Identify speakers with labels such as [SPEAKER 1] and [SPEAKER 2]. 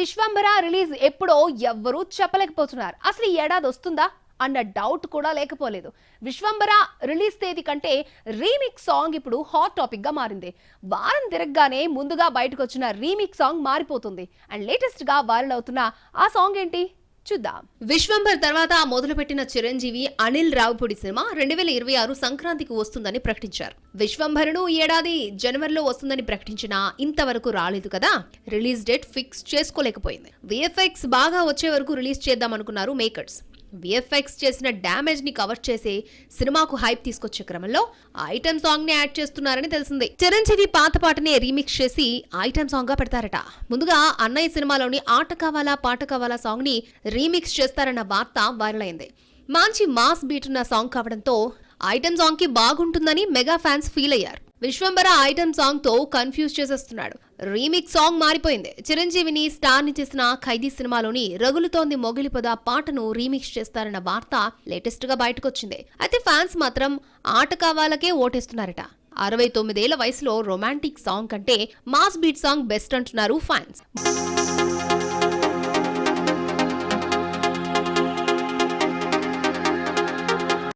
[SPEAKER 1] Vishwambhara release ఎప్పుడో ఎవ్వరూ చెప్పలేకపోతున్నారు. అసలు ఈ ఏడాది వస్తుందా అన్న డౌట్ కూడా లేకపోలేదు. విశ్వంభర రిలీజ్ తేదీ కంటే రీమిక్స్ సాంగ్ ఇప్పుడు హాట్ టాపిక్ గా మారింది. వారం తిరగగానే ముందుగా బయటకు వచ్చిన రీమిక్స్ సాంగ్ మారిపోతుంది. అండ్ లేటెస్ట్ గా వైరల్ అవుతున్న ఆ సాంగ్ ఏంటి చూద్దాం. విశ్వంభర్ తర్వాత మొదలుపెట్టిన చిరంజీవి అనిల్ రావుపూడి సినిమా 2026 సంక్రాంతికి వస్తుందని ప్రకటించారు. విశ్వంభరను ఈ ఏడాది జనవరిలో వస్తుందని ప్రకటించినా ఇంతవరకు రాలేదు కదా. రిలీజ్ డేట్ ఫిక్స్ చేసుకోలేకపోయింది. విఎఫ్ఎక్స్ బాగా వచ్చే వరకు రిలీజ్ చేద్దాం అనుకున్నారు మేకర్స్. విఎఫ్ఎక్స్ చేసిన డ్యామేజ్ ని కవర్ చేసి సినిమాకు హైప్ తీసుకొచ్చే క్రమంలో ఐటమ్ సాంగ్ ని యాడ్ చేస్తున్నారని తెలిసింది. చిరంజీవి పాత పాటనే రీమిక్స్ చేసి ఐటమ్ సాంగ్ గా పెడతారట. ముందుగా అన్నయ్య సినిమాలోని ఆట కావాలా పాట కావాలా సాంగ్ ని రీమిక్స్ చేస్తారన్న వార్త వైరల్ అయింది. మంచి మాస్ బీట్ ఉన్న సాంగ్ కావడంతో ఐటమ్ సాంగ్ కి బాగుంటుందని మెగా ఫ్యాన్స్ ఫీల్ అయ్యారు. విశ్వంభర ఐటమ్ సాంగ్ తో కన్ఫ్యూజ్ చేసేస్తున్నాడు. రీమిక్స్ సాంగ్ మారిపోయింది. చిరంజీవిని స్టార్ ని చేసిన ఖైదీ సినిమాలోని రగులుతోంది మొగిలిపద పాటను రీమిక్స్ చేస్తారన్న వార్త లేటెస్ట్ గా బయటకొచ్చింది. అయితే ఫ్యాన్స్ మాత్రం ఆట కావాలకే ఓటేస్తున్నారట. 69 ఏళ్ల వయసులో రొమాంటిక్ సాంగ్ కంటే మాస్ బీట్ సాంగ్ బెస్ట్ అంటున్నారు ఫ్యాన్స్.